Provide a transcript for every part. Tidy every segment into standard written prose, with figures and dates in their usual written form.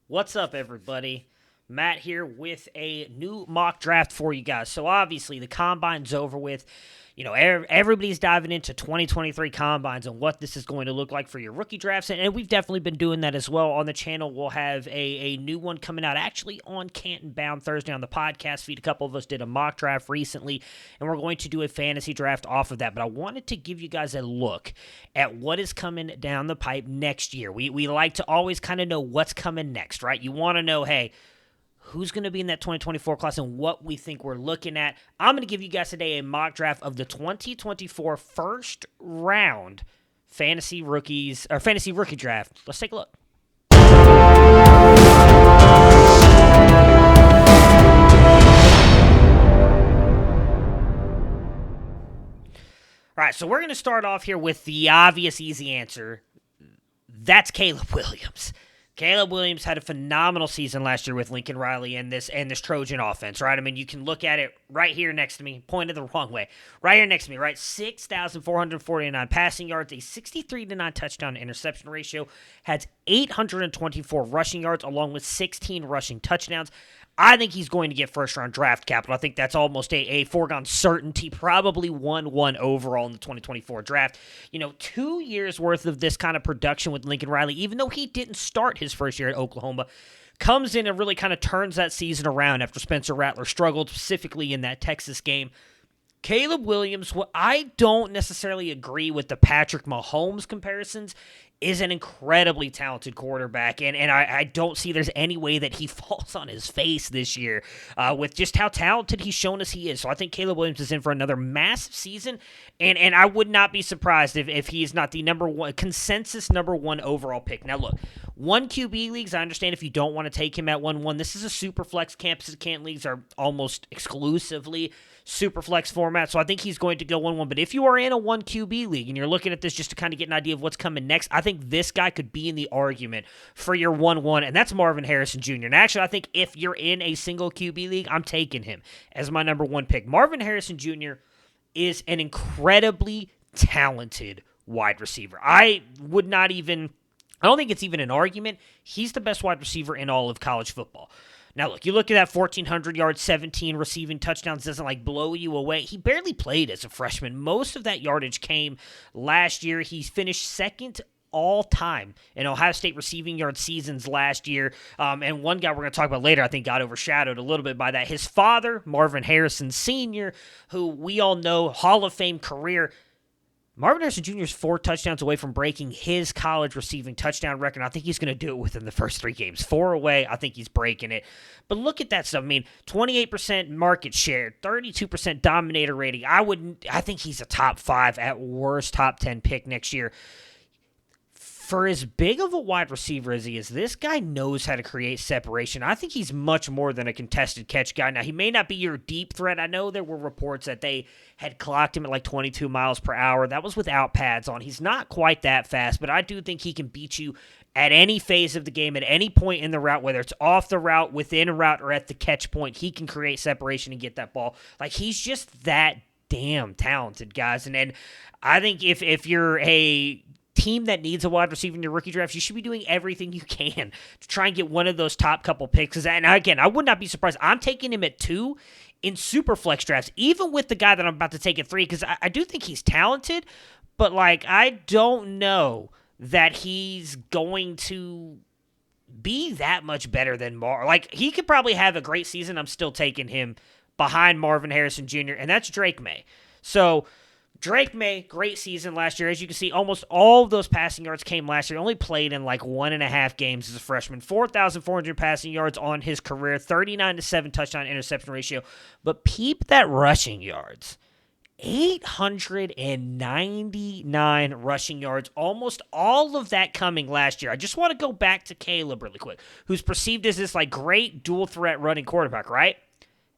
What's up, everybody? Matt here with a new mock draft for you guys. So, obviously, the combine's over with. Everybody's diving into 2023 combines and what this is going to look like for your rookie drafts. And we've definitely been doing that as well on the channel. We'll have a new one coming out actually on Canton Bound Thursday on the podcast feed. A couple of us did a mock draft recently, and we're going to do a fantasy draft off of that. But I wanted to give you guys a look at what is coming down the pipe next year. We like to always kind of know what's coming next, right? You want to know, hey, who's going to be in that 2024 class and what we think we're looking at. I'm going to give you guys today a mock draft of the 2024 first round fantasy rookie draft. Let's take a look. All right, so we're going to start off here with the obvious easy answer. That's Caleb Williams. Caleb Williams had a phenomenal season last year with Lincoln Riley and this Trojan offense, right? I mean, you can look at it right here next to me, pointed the wrong way. Right here next to me, right? 6,449 passing yards, a 63-9 touchdown to interception ratio, has 824 rushing yards along with 16 rushing touchdowns. I think he's going to get first-round draft capital. I think that's almost a foregone certainty, probably 1-1 overall in the 2024 draft. 2 years' worth of this kind of production with Lincoln Riley, even though he didn't start his first year at Oklahoma, comes in and really kind of turns that season around after Spencer Rattler struggled, specifically in that Texas game. Caleb Williams, what I don't necessarily agree with the Patrick Mahomes comparisons, is an incredibly talented quarterback, and I don't see there's any way that he falls on his face this year with just how talented he's shown us he is. So I think Caleb Williams is in for another massive season, and I would not be surprised if he's not the consensus number one overall pick. Now look, one QB leagues, I understand if you don't want to take him at 1-1. This is a super flex. Campus Canton leagues are almost exclusively super flex format, so I think he's going to go 1-1. But if you are in a 1 QB league and you're looking at this just to kind of get an idea of what's coming next, I think this guy could be in the argument for your 1-1, and that's Marvin Harrison Jr. And actually, I think if you're in a single QB league, I'm taking him as my number one pick. Marvin Harrison Jr. is an incredibly talented wide receiver. I don't think it's even an argument. He's the best wide receiver in all of college football. Now, look, you look at that 1,400 yards, 17 receiving touchdowns, doesn't blow you away. He barely played as a freshman. Most of that yardage came last year. He finished second all time in Ohio State receiving yard seasons last year. And one guy we're going to talk about later, I think, got overshadowed a little bit by that. His father, Marvin Harrison Sr., who we all know, Hall of Fame career. Marvin Harrison Jr. is 4 touchdowns away from breaking his college receiving touchdown record. I think he's going to do it within the first 3 games. 4 away, I think he's breaking it. But look at that stuff. I mean, 28% market share, 32% dominator rating. I think he's a top 5, at worst top 10 pick next year. For as big of a wide receiver as he is, this guy knows how to create separation. I think he's much more than a contested catch guy. Now, he may not be your deep threat. I know there were reports that they had clocked him at 22 miles per hour. That was without pads on. He's not quite that fast, but I do think he can beat you at any phase of the game, at any point in the route, whether it's off the route, within a route, or at the catch point. He can create separation and get that ball. He's just that damn talented, guys. And I think if you're a team that needs a wide receiver in your rookie draft, you should be doing everything you can to try and get one of those top couple picks. And again, I would not be surprised. I'm taking him at 2 in super flex drafts, even with the guy that I'm about to take at 3, because I do think he's talented, but I don't know that he's going to be that much better than he could probably have a great season. I'm still taking him behind Marvin Harrison Jr., and that's Drake May. So Drake May, great season last year. As you can see, almost all of those passing yards came last year. Only played in 1.5 games as a freshman. 4,400 passing yards on his career. 39-7 touchdown interception ratio. But peep that rushing yards. 899 rushing yards. Almost all of that coming last year. I just want to go back to Caleb really quick, who's perceived as this great dual threat running quarterback, right?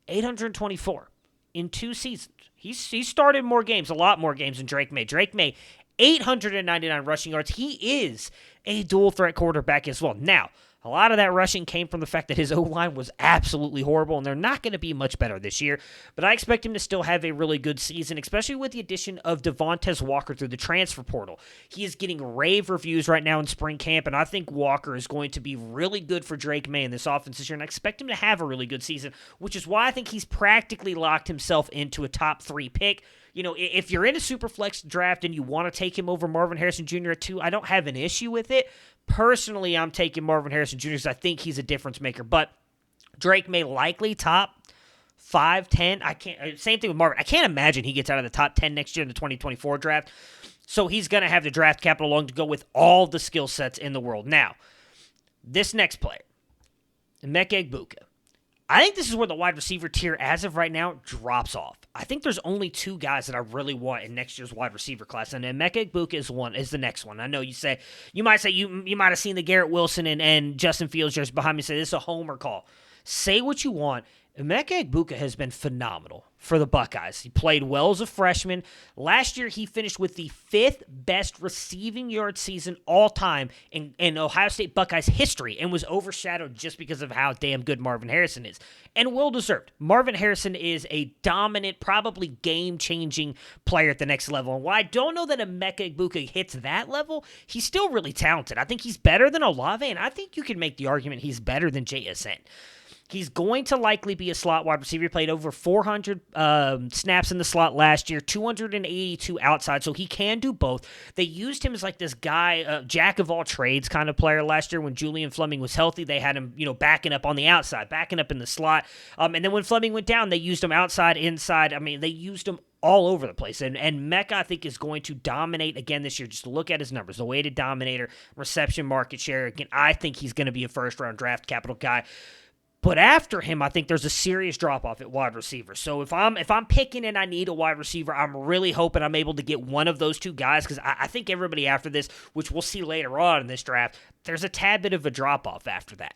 824 in 2 seasons. He started more games, a lot more games than Drake May. Drake May, 899 rushing yards. He is a dual threat quarterback as well. Now, a lot of that rushing came from the fact that his O-line was absolutely horrible, and they're not going to be much better this year. But I expect him to still have a really good season, especially with the addition of Devontae Walker through the transfer portal. He is getting rave reviews right now in spring camp, and I think Walker is going to be really good for Drake May in this offense this year, and I expect him to have a really good season, which is why I think he's practically locked himself into a top 3 pick. You know, if you're in a super flex draft and you want to take him over Marvin Harrison Jr. at 2, I don't have an issue with it. Personally, I'm taking Marvin Harrison Jr. because I think he's a difference maker. But Drake May likely top 5, 10. Same thing with Marvin. I can't imagine he gets out of the top 10 next year in the 2024 draft. So he's going to have the draft capital along to go with all the skill sets in the world. Now, this next player, Emeka Egbuka. I think this is where the wide receiver tier, as of right now, drops off. I think there's only 2 guys that I really want in next year's wide receiver class, and Emeka Egbuka is the next one. I know you might say you might have seen the Garrett Wilson and Justin Fields just behind me say this is a homer call. Say what you want. Emeka Egbuka has been phenomenal for the Buckeyes. He played well as a freshman. Last year, he finished with the 5th best receiving yard season all time in Ohio State Buckeyes history and was overshadowed just because of how damn good Marvin Harrison is. And well-deserved. Marvin Harrison is a dominant, probably game-changing player at the next level. And while I don't know that Emeka Egbuka hits that level, he's still really talented. I think he's better than Olave, and I think you can make the argument he's better than JSN. He's going to likely be a slot wide receiver. He played over 400 snaps in the slot last year, 282 outside, so he can do both. They used him as like this guy, jack of all trades kind of player last year when Julian Fleming was healthy. They had him, backing up on the outside, backing up in the slot. And then when Fleming went down, they used him outside, inside. I mean, they used him all over the place. And Mecca, I think, is going to dominate again this year. Just look at his numbers. The weighted dominator, reception market share. Again, I think he's going to be a first-round draft capital guy. But after him, I think there's a serious drop-off at wide receiver. So if I'm picking and I need a wide receiver, I'm really hoping I'm able to get one of those 2 guys because I think everybody after this, which we'll see later on in this draft, there's a tad bit of a drop-off after that.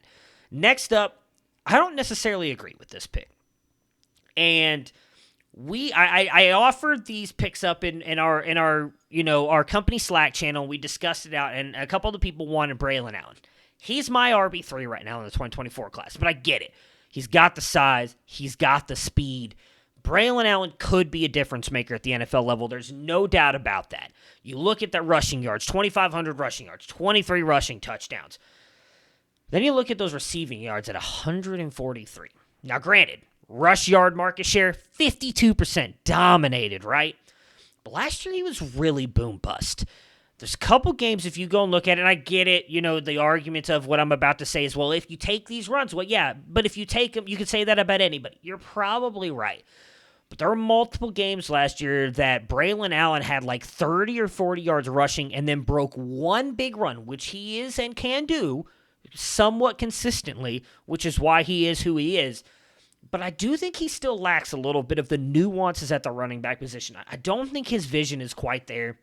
Next up, I don't necessarily agree with this pick. And I offered these picks up in our company Slack channel. We discussed it out, and a couple of the people wanted Braylon Allen. He's my RB3 right now in the 2024 class, but I get it. He's got the size. He's got the speed. Braylon Allen could be a difference maker at the NFL level. There's no doubt about that. You look at the rushing yards, 2,500 rushing yards, 23 rushing touchdowns. Then you look at those receiving yards at 143. Now, granted, rush yard market share, 52%, dominated, right? But last year he was really boom bust. There's a couple games, if you go and look at it, and I get it, the argument of what I'm about to say is, well, if you take these runs, well, yeah, but if you take them, you can say that about anybody. You're probably right. But there were multiple games last year that Braylon Allen had like 30 or 40 yards rushing and then broke one big run, which he is and can do somewhat consistently, which is why he is who he is. But I do think he still lacks a little bit of the nuances at the running back position. I don't think his vision is quite there.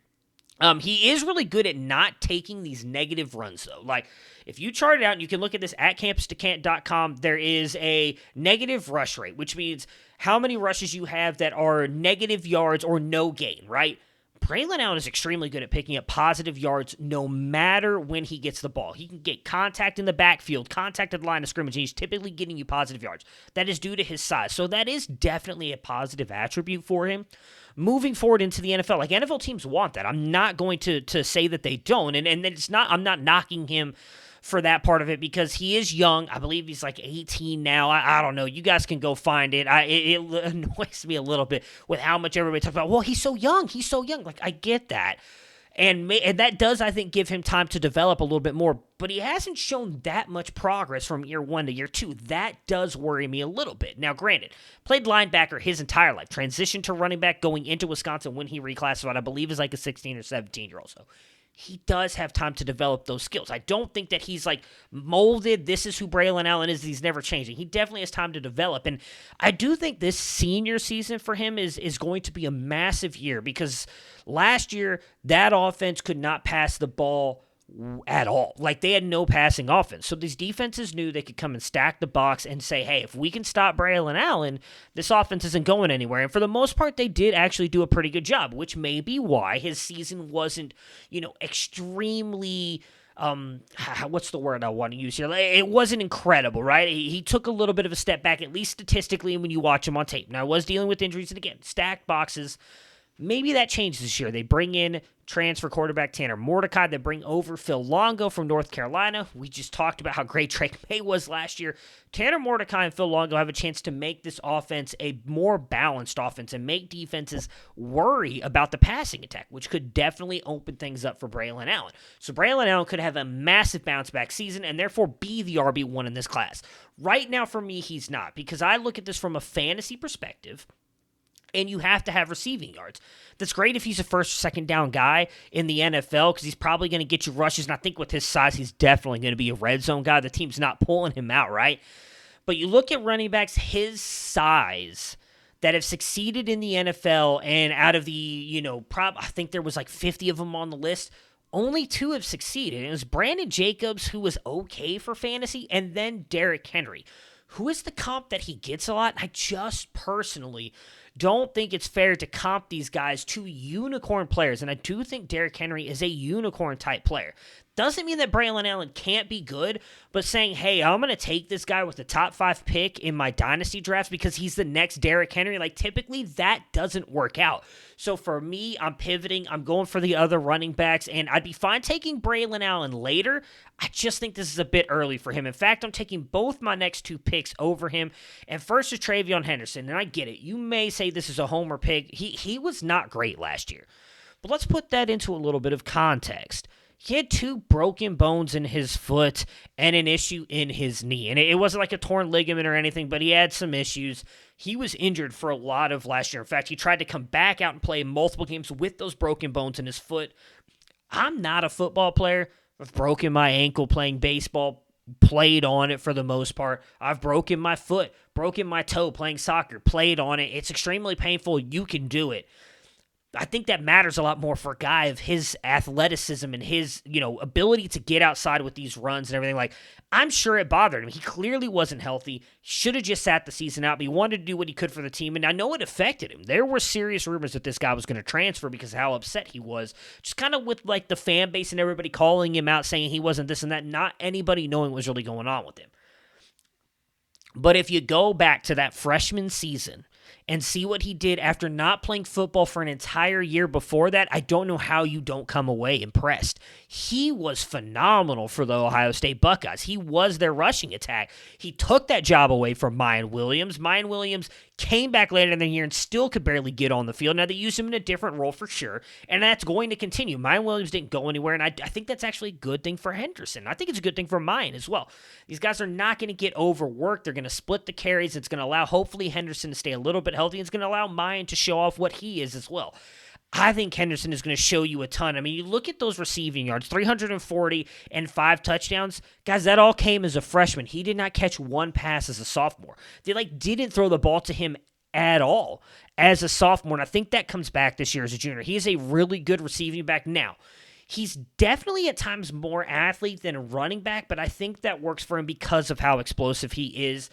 He is really good at not taking these negative runs, though. Like, if you chart it out, and you can look at this at campusdecant.com, there is a negative rush rate, which means how many rushes you have that are negative yards or no gain, right? Braylon Allen is extremely good at picking up positive yards no matter when he gets the ball. He can get contact in the backfield, contact at the line of scrimmage, and he's typically getting you positive yards. That is due to his size. So that is definitely a positive attribute for him. Moving forward into the NFL, like NFL teams want that. I'm not going to say that they don't, and it's not. I'm not knocking him for that part of it because he is young. I believe he's like 18 now. I don't know. You guys can go find it. It annoys me a little bit with how much everybody talks about. Well, he's so young. He's so young. Like, I get that. And that does, I think, give him time to develop a little bit more. But he hasn't shown that much progress from year 1 to year 2. That does worry me a little bit. Now, granted, played linebacker his entire life. Transitioned to running back going into Wisconsin when he reclassified, I believe, is like a 16 or 17-year-old. So he does have time to develop those skills. I don't think that he's like molded. This is who Braylon Allen is. He's never changing. He definitely has time to develop. And I do think this senior season for him is going to be a massive year because last year that offense could not pass the ball at all. Like, they had no passing offense. So these defenses knew they could come and stack the box and say, hey, if we can stop Braylon Allen, this offense isn't going anywhere. And for the most part, they did actually do a pretty good job, which may be why his season wasn't, extremely what's the word I want to use here? It wasn't incredible, right? He took a little bit of a step back, at least statistically, when you watch him on tape. Now, I was dealing with injuries, and again, stacked boxes. Maybe that changes this year. They bring in transfer quarterback Tanner Mordecai. They bring over Phil Longo from North Carolina. We just talked about how great Drake May was last year. Tanner Mordecai and Phil Longo have a chance to make this offense a more balanced offense and make defenses worry about the passing attack, which could definitely open things up for Braylon Allen. So Braylon Allen could have a massive bounce-back season and therefore be the RB1 in this class. Right now, for me, he's not, because I look at this from a fantasy perspective, and you have to have receiving yards. That's great if he's a first or second down guy in the NFL, because he's probably going to get you rushes, and I think with his size, he's definitely going to be a red zone guy. The team's not pulling him out, right? But you look at running backs his size that have succeeded in the NFL, and out of the, I think there was like 50 of them on the list, only 2 have succeeded. It was Brandon Jacobs, who was okay for fantasy, and then Derrick Henry, who is the comp that he gets a lot. I just personally don't think it's fair to comp these guys to unicorn players, and I do think Derrick Henry is a unicorn-type player. Doesn't mean that Braylon Allen can't be good, but saying, hey, I'm going to take this guy with the top 5 pick in my dynasty drafts because he's the next Derrick Henry, typically that doesn't work out. So for me, I'm pivoting. I'm going for the other running backs, and I'd be fine taking Braylon Allen later. I just think this is a bit early for him. In fact, I'm taking both my next 2 picks over him, and first is TreVeyon Henderson, and I get it. You may say this is a homer pick. He was not great last year, but let's put that into a little bit of context. He had 2 broken bones in his foot and an issue in his knee. And it wasn't like a torn ligament or anything, but he had some issues. He was injured for a lot of last year. In fact, he tried to come back out and play multiple games with those broken bones in his foot. I'm not a football player. I've broken my ankle playing baseball, played on it for the most part. I've broken my foot, broken my toe playing soccer, played on it. It's extremely painful. You can do it. I think that matters a lot more for a guy of his athleticism and his, ability to get outside with these runs and everything. I'm sure it bothered him. He clearly wasn't healthy. Should have just sat the season out, but he wanted to do what he could for the team, and I know it affected him. There were serious rumors that this guy was going to transfer because of how upset he was, just kind of with, the fan base and everybody calling him out, saying he wasn't this and that, not anybody knowing what was really going on with him. But if you go back to that freshman season and see what he did after not playing football for an entire year before that, I don't know how you don't come away impressed. He was phenomenal for the Ohio State Buckeyes. He was their rushing attack. He took that job away from Mayan Williams. Mayan Williams came back later in the year and still could barely get on the field. Now, they used him in a different role for sure, and that's going to continue. Mayan Williams didn't go anywhere, and I think that's actually a good thing for Henderson. I think it's a good thing for Mayan as well. These guys are not going to get overworked. They're going to split the carries. It's going to allow, hopefully, Henderson to stay a little bit healthy. It's going to allow Mayan to show off what he is as well. I think Henderson is going to show you a ton. I mean, you look at those receiving yards, 340 and 5 touchdowns. Guys, that all came as a freshman. He did not catch one pass as a sophomore. They, didn't throw the ball to him at all as a sophomore, and I think that comes back this year as a junior. He is a really good receiving back now. He's definitely at times more athlete than a running back, but I think that works for him because of how explosive he is.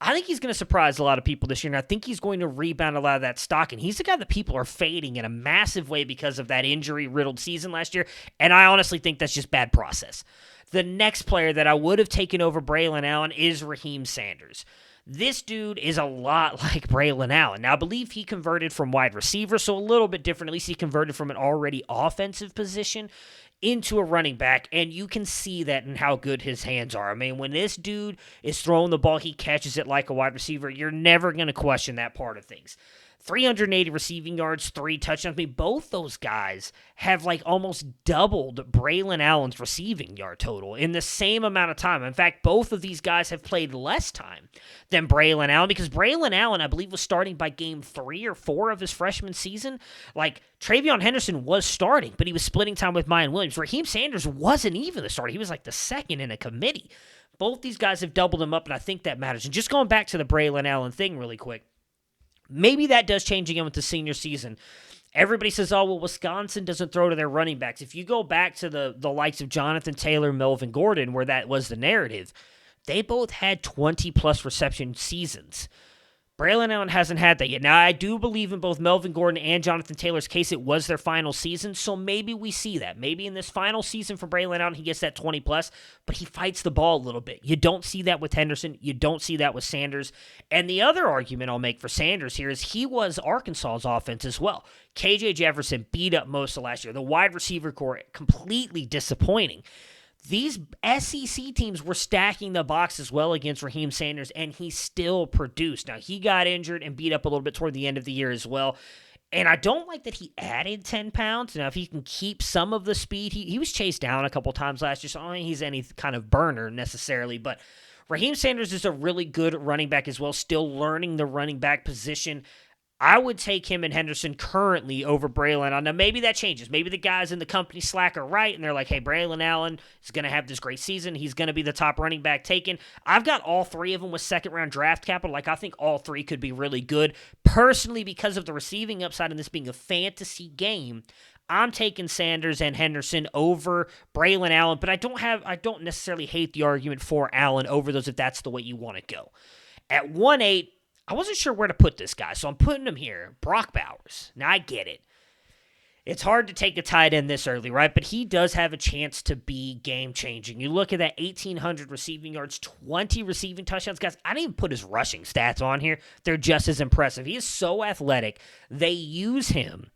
I think he's going to surprise a lot of people this year, and I think he's going to rebound a lot of that stock, and he's the guy that people are fading in a massive way because of that injury-riddled season last year, and I honestly think that's just bad process. The next player that I would have taken over Braylon Allen is Raheem Sanders. This dude is a lot like Braylon Allen. Now, I believe he converted from wide receiver, so a little bit different. At least he converted from an already offensive position into a running back, and you can see that in how good his hands are. I mean, when this dude is throwing the ball, he catches it like a wide receiver. You're never going to question that part of things. 380 receiving yards, 3 touchdowns. I mean, both those guys have almost doubled Braylon Allen's receiving yard total in the same amount of time. In fact, both of these guys have played less time than Braylon Allen because Braylon Allen, I believe, was starting by game 3 or 4 of his freshman season. TreVeyon Henderson was starting, but he was splitting time with Mayan Williams. Raheem Sanders wasn't even the starter. He was the second in a committee. Both these guys have doubled him up, and I think that matters. And just going back to the Braylon Allen thing really quick, maybe that does change again with the senior season. Everybody says, oh, well, Wisconsin doesn't throw to their running backs. If you go back to the likes of Jonathan Taylor, Melvin Gordon, where that was the narrative, they both had 20-plus reception seasons. Braylon Allen hasn't had that yet. Now, I do believe in both Melvin Gordon and Jonathan Taylor's case, it was their final season, so maybe we see that. Maybe in this final season for Braylon Allen, he gets that 20-plus, but he fights the ball a little bit. You don't see that with Henderson. You don't see that with Sanders. And the other argument I'll make for Sanders here is he was Arkansas's offense as well. KJ Jefferson beat up most of last year. The wide receiver core, completely disappointing. These SEC teams were stacking the box as well against Raheem Sanders, and he still produced. Now, he got injured and beat up a little bit toward the end of the year as well. And I don't like that he added 10 pounds. Now, if he can keep some of the speed, he was chased down a couple times last year, so I don't think he's any kind of burner necessarily. But Raheem Sanders is a really good running back as well, still learning the running back position. I would take him and Henderson currently over Braylon Allen. Now, maybe that changes. Maybe the guys in the company Slack are right, and they're like, hey, Braylon Allen is going to have this great season. He's going to be the top running back taken. I've got all three of them with second-round draft capital. I think all three could be really good. Personally, because of the receiving upside and this being a fantasy game, I'm taking Sanders and Henderson over Braylon Allen, but I don't necessarily hate the argument for Allen over those if that's the way you want to go. At 1-8, I wasn't sure where to put this guy, so I'm putting him here. Brock Bowers. Now, I get it. It's hard to take a tight end this early, right? But he does have a chance to be game-changing. You look at that 1,800 receiving yards, 20 receiving touchdowns. Guys, I didn't even put his rushing stats on here. They're just as impressive. He is so athletic. They use him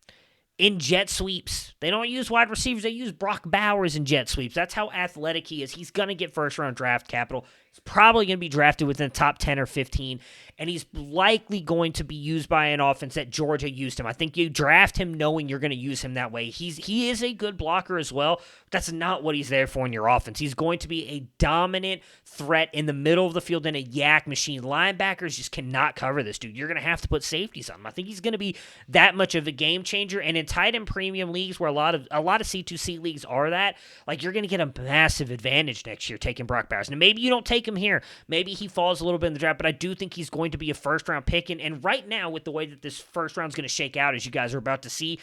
in jet sweeps. They don't use wide receivers. They use Brock Bowers in jet sweeps. That's how athletic he is. He's going to get first-round draft capital. He's probably going to be drafted within the top 10 or 15, and he's likely going to be used by an offense that Georgia used him. I think you draft him knowing you're going to use him that way. He is a good blocker as well, but that's not what he's there for in your offense. He's going to be a dominant threat in the middle of the field and a yak machine. Linebackers just cannot cover this dude. You're going to have to put safeties on him. I think he's going to be that much of a game changer, and in tight end premium leagues where a lot of C2C leagues are that, like, you're going to get a massive advantage next year taking Brock Bowers. Now, maybe you don't take him here. Maybe he falls a little bit in the draft, but I do think he's going to be a first-round pick. And right now, with the way that this first round is going to shake out, as you guys are about to see,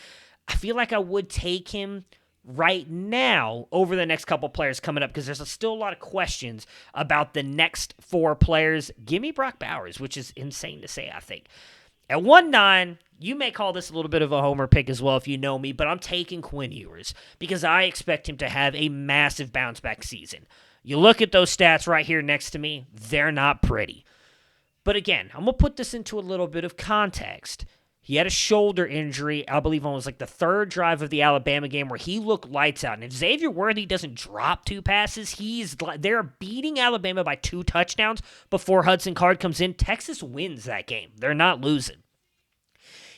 I feel like I would take him right now over the next couple players coming up because there's still a lot of questions about the next four players. Give me Brock Bowers, which is insane to say, I think. At 1-9, you may call this a little bit of a homer pick as well if you know me, but I'm taking Quinn Ewers because I expect him to have a massive bounce-back season. You look at those stats right here next to me, they're not pretty. But again, I'm going to put this into a little bit of context. He had a shoulder injury, I believe on was like the third drive of the Alabama game where he looked lights out. And if Xavier Worthy doesn't drop two passes, they're beating Alabama by 2 touchdowns before Hudson Card comes in. Texas wins that game. They're not losing.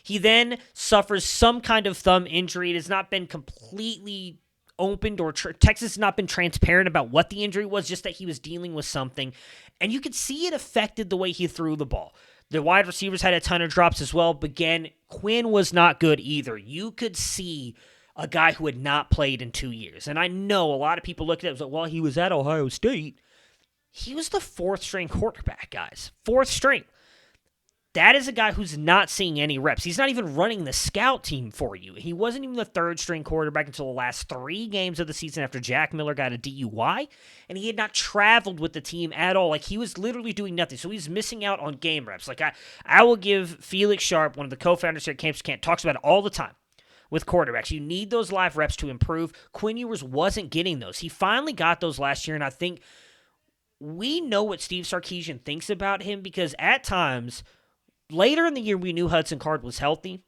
He then suffers some kind of thumb injury. It has not been completely opened or Texas has not been transparent about what the injury was, just that he was dealing with something. And you could see it affected the way he threw the ball. The wide receivers had a ton of drops as well, but again, Quinn was not good either. You could see a guy who had not played in 2 years. And I know a lot of people look at it and say, well, he was at Ohio State. He was the 4th-string quarterback, guys. 4th string. That is a guy who's not seeing any reps. He's not even running the scout team for you. He wasn't even the 3rd-string quarterback until the last 3 games of the season after Jack Miller got a DUI, and he had not traveled with the team at all. Like, he was literally doing nothing, so he's missing out on game reps. Like, I will give Felix Sharp, one of the co-founders here at Campus Camp, talks about it all the time with quarterbacks. You need those live reps to improve. Quinn Ewers wasn't getting those. He finally got those last year, and I think we know what Steve Sarkisian thinks about him because at times – later in the year, we knew Hudson Card was healthy.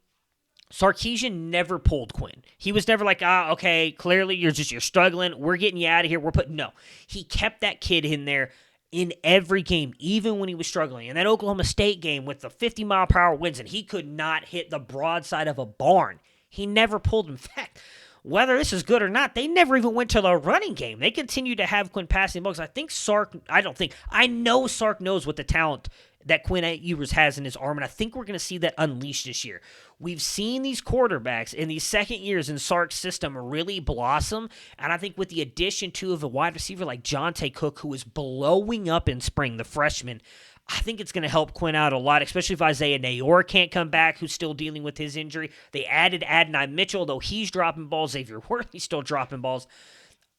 Sarkisian never pulled Quinn. He was never like, okay, clearly you're struggling. We're getting you out of here. No. He kept that kid in there in every game, even when he was struggling. In that Oklahoma State game with the 50-mile-per-hour winds, and he could not hit the broadside of a barn. He never pulled him. In fact, whether this is good or not, they never even went to the running game. They continued to have Quinn passing the ball. I know Sark knows what the talent that Quinn Ewers has in his arm, and I think we're going to see that unleashed this year. We've seen these quarterbacks in these second years in Sark's system really blossom, and I think with the addition, too, of a wide receiver like Jonte Cook, who is blowing up in spring, the freshman, I think it's going to help Quinn out a lot, especially if Isaiah Nayor can't come back, who's still dealing with his injury. They added Adonai Mitchell, though he's dropping balls. Xavier Worthy's still dropping balls.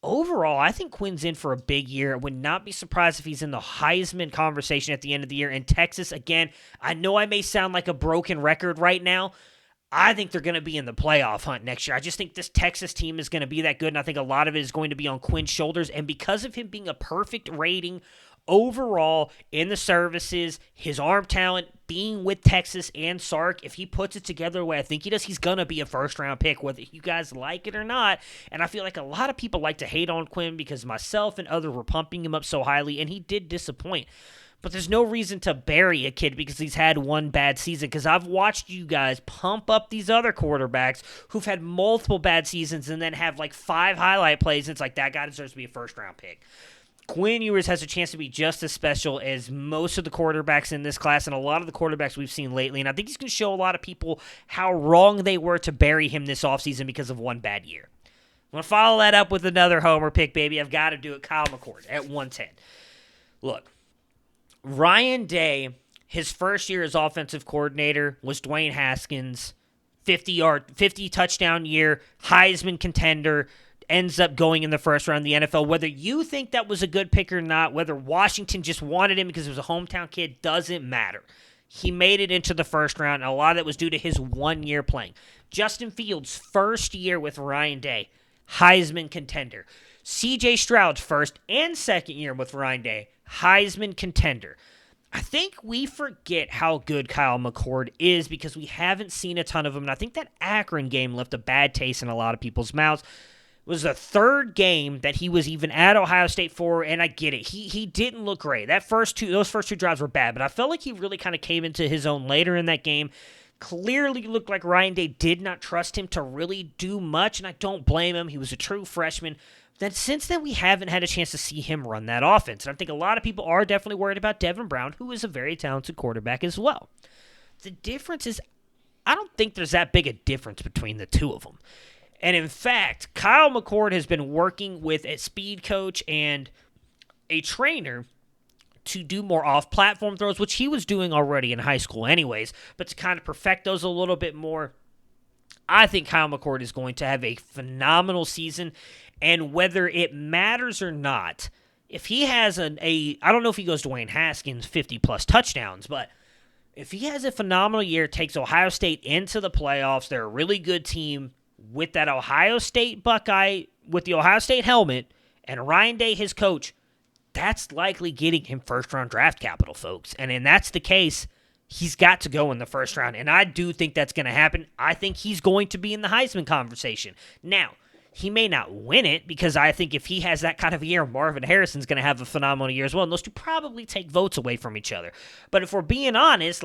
overall, I think Quinn's in for a big year. I would not be surprised if he's in the Heisman conversation at the end of the year. And Texas, again, I know I may sound like a broken record right now. I think they're going to be in the playoff hunt next year. I just think this Texas team is going to be that good, and I think a lot of it is going to be on Quinn's shoulders. And because of him being a perfect rating overall in the services, his arm talent, being with Texas and Sark, if he puts it together the way I think he does, he's going to be a first-round pick, whether you guys like it or not. And I feel like a lot of people like to hate on Quinn because myself and others were pumping him up so highly, and he did disappoint. But there's no reason to bury a kid because he's had one bad season, because I've watched you guys pump up these other quarterbacks who've had multiple bad seasons and then have like 5 highlight plays, and it's like, that guy deserves to be a first-round pick. Quinn Ewers has a chance to be just as special as most of the quarterbacks in this class and a lot of the quarterbacks we've seen lately, and I think he's going to show a lot of people how wrong they were to bury him this offseason because of one bad year. I'm going to follow that up with another homer pick, baby. I've got to do it. Kyle McCord at 110. Look, Ryan Day, his first year as offensive coordinator was Dwayne Haskins, 50 touchdown year, Heisman contender, ends up going in the first round of the NFL. Whether you think that was a good pick or not, whether Washington just wanted him because he was a hometown kid, doesn't matter. He made it into the first round, and a lot of it was due to his 1 year playing. Justin Fields' first year with Ryan Day, Heisman contender. C.J. Stroud's first and second year with Ryan Day, Heisman contender. I think we forget how good Kyle McCord is because we haven't seen a ton of him, and I think that Akron game left a bad taste in a lot of people's mouths. It was the third game that he was even at Ohio State for, and I get it. He didn't look great. Those first two drives were bad, but I felt like he really kind of came into his own later in that game. Clearly looked like Ryan Day did not trust him to really do much, and I don't blame him. He was a true freshman. Then since then, we haven't had a chance to see him run that offense. And I think a lot of people are definitely worried about Devin Brown, who is a very talented quarterback as well. The difference is, I don't think there's that big a difference between the two of them. And in fact, Kyle McCord has been working with a speed coach and a trainer to do more off-platform throws, which he was doing already in high school anyways, but to kind of perfect those a little bit more. I think Kyle McCord is going to have a phenomenal season, and whether it matters or not, if he has I don't know if he goes to Dwayne Haskins 50-plus touchdowns, but if he has a phenomenal year, takes Ohio State into the playoffs, they're a really good team with that Ohio State Buckeye, with the Ohio State helmet, and Ryan Day, his coach, that's likely getting him first-round draft capital, folks. And if that's the case, he's got to go in the first round, and I do think that's going to happen. I think he's going to be in the Heisman conversation. Now, he may not win it, because I think if he has that kind of a year, Marvin Harrison's going to have a phenomenal year as well, and those two probably take votes away from each other. But if we're being honest,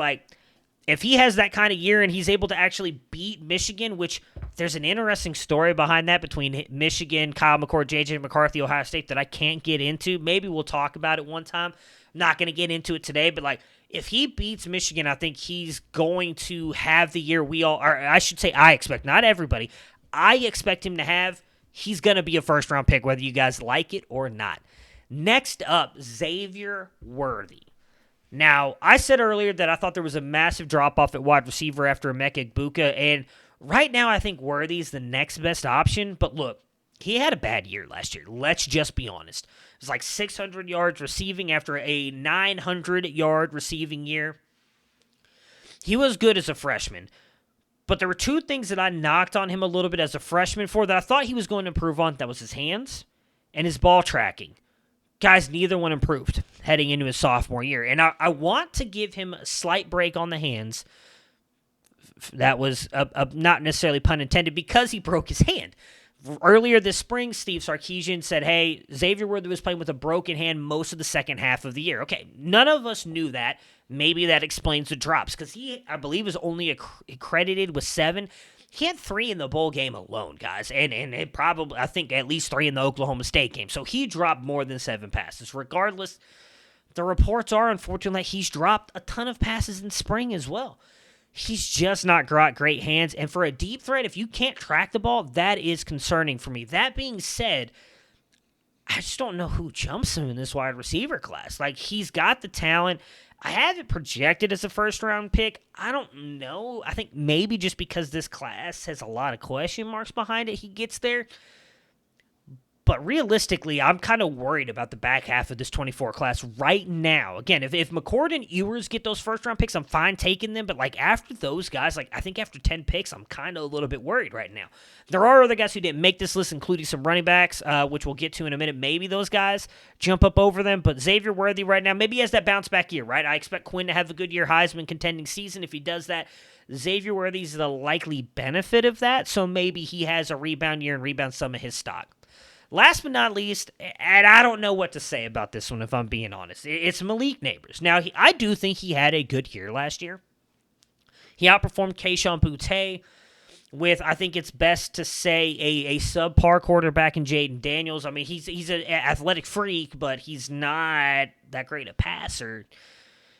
if he has that kind of year and he's able to actually beat Michigan, which there's an interesting story behind that between Michigan, Kyle McCord, J.J. McCarthy, Ohio State that I can't get into. Maybe we'll talk about it one time. I'm not going to get into it today, but if he beats Michigan, I think he's going to have the year I expect, not everybody, I expect him to have. He's going to be a first-round pick, whether you guys like it or not. Next up, Xavier Worthy. Now, I said earlier that I thought there was a massive drop-off at wide receiver after Emeka Egbuka, and right now I think Worthy's the next best option, but look, he had a bad year last year. Let's just be honest. It was 600 yards receiving after a 900-yard receiving year. He was good as a freshman, but there were two things that I knocked on him a little bit as a freshman for that I thought he was going to improve on. That was his hands and his ball tracking. Guys, neither one improved heading into his sophomore year. And I want to give him a slight break on the hands. That was not necessarily pun intended, because he broke his hand. Earlier this spring, Steve Sarkisian said, hey, Xavier Worthy was playing with a broken hand most of the second half of the year. Okay, none of us knew that. Maybe that explains the drops, because he, I believe, was only accredited with 7. He had 3 in the bowl game alone, guys, and it probably, I think, at least 3 in the Oklahoma State game. So he dropped more than 7 passes. Regardless, the reports are, unfortunately, that he's dropped a ton of passes in spring as well. He's just not got great hands, and for a deep threat, if you can't track the ball, that is concerning for me. That being said, I just don't know who jumps him in this wide receiver class. He's got the talent. I have it projected as a first-round pick. I don't know. I think maybe just because this class has a lot of question marks behind it, he gets there. But realistically, I'm kind of worried about the back half of this 24 class right now. Again, if McCord and Ewers get those first-round picks, I'm fine taking them. But, like, after those guys, like, I think after 10 picks, I'm kind of a little bit worried right now. There are other guys who didn't make this list, including some running backs, which we'll get to in a minute. Maybe those guys jump up over them. But Xavier Worthy right now, maybe he has that bounce-back year, right? I expect Quinn to have a good year, Heisman contending season. If he does that, Xavier Worthy's the likely benefit of that. So maybe he has a rebound year and rebounds some of his stock. Last but not least, and I don't know what to say about this one if I'm being honest, it's Malik Nabers. Now, I do think he had a good year last year. He outperformed Kayshon Boutte with, I think it's best to say, a subpar quarterback in Jaden Daniels. I mean, he's an athletic freak, but he's not that great a passer.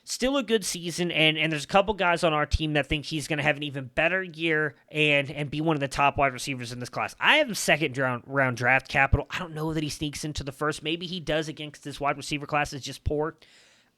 Still a good season, and there's a couple guys on our team that think he's going to have an even better year and be one of the top wide receivers in this class. I have him second round draft capital. I don't know that he sneaks into the first. Maybe he does again because this wide receiver class is just poor.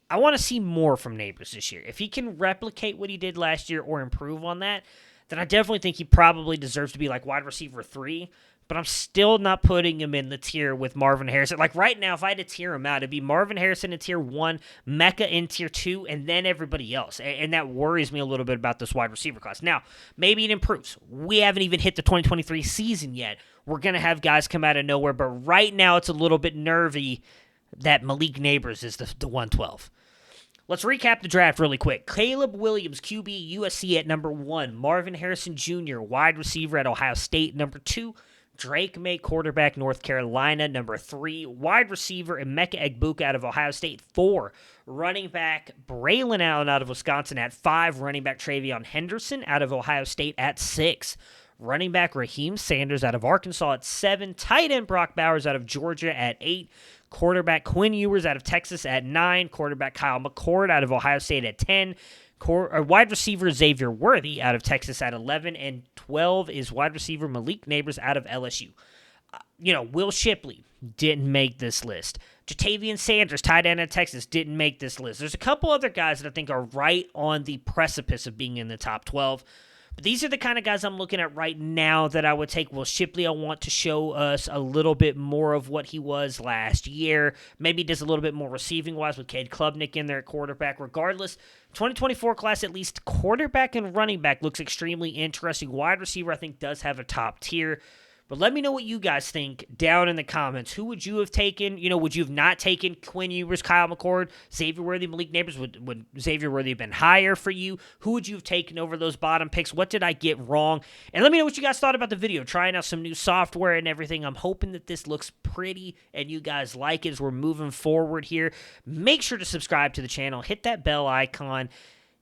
I want to see more from Nabers this year. If he can replicate what he did last year or improve on that, then I definitely think he probably deserves to be like wide receiver 3. But I'm still not putting him in the tier with Marvin Harrison. Like right now, if I had to tier him out, it'd be Marvin Harrison in tier 1, Mecca in tier 2, and then everybody else. And that worries me a little bit about this wide receiver class. Now, maybe it improves. We haven't even hit the 2023 season yet. We're going to have guys come out of nowhere. But right now, it's a little bit nervy that Malik Nabers is the 112. Let's recap the draft really quick. Caleb Williams, QB, USC at number 1. Marvin Harrison Jr., wide receiver at Ohio State, number 2. Drake May, quarterback, North Carolina, number 3. Wide receiver, Emeka Egbuka out of Ohio State, 4. Running back, Braylon Allen out of Wisconsin at 5. Running back, Travion Henderson out of Ohio State at 6. Running back, Raheem Sanders out of Arkansas at 7. Tight end, Brock Bowers out of Georgia at 8. Quarterback, Quinn Ewers out of Texas at 9. Quarterback, Kyle McCord out of Ohio State at 10. Wide receiver Xavier Worthy out of Texas at 11, and 12 is wide receiver Malik Nabers out of LSU. Will Shipley didn't make this list. Jatavian Sanders, tight end at Texas, didn't make this list. There's a couple other guys that I think are right on the precipice of being in the top 12. But these are the kind of guys I'm looking at right now that I would take. Will Shipley, I want to show us a little bit more of what he was last year. Maybe does a little bit more receiving-wise with Cade Klubnik in there at quarterback. Regardless, 2024 class, at least quarterback and running back looks extremely interesting. Wide receiver, I think, does have a top tier. But let me know what you guys think down in the comments. Who would you have taken? Would you have not taken Quinn Ewers, Kyle McCord, Xavier Worthy, Malik Nabers? Would Xavier Worthy have been higher for you? Who would you have taken over those bottom picks? What did I get wrong? And let me know what you guys thought about the video. Trying out some new software and everything. I'm hoping that this looks pretty and you guys like it as we're moving forward here. Make sure to subscribe to the channel. Hit that bell icon.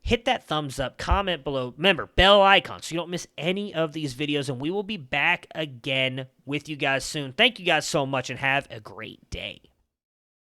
Hit that thumbs up, comment below. Remember, bell icon so you don't miss any of these videos, and we will be back again with you guys soon. Thank you guys so much, and have a great day.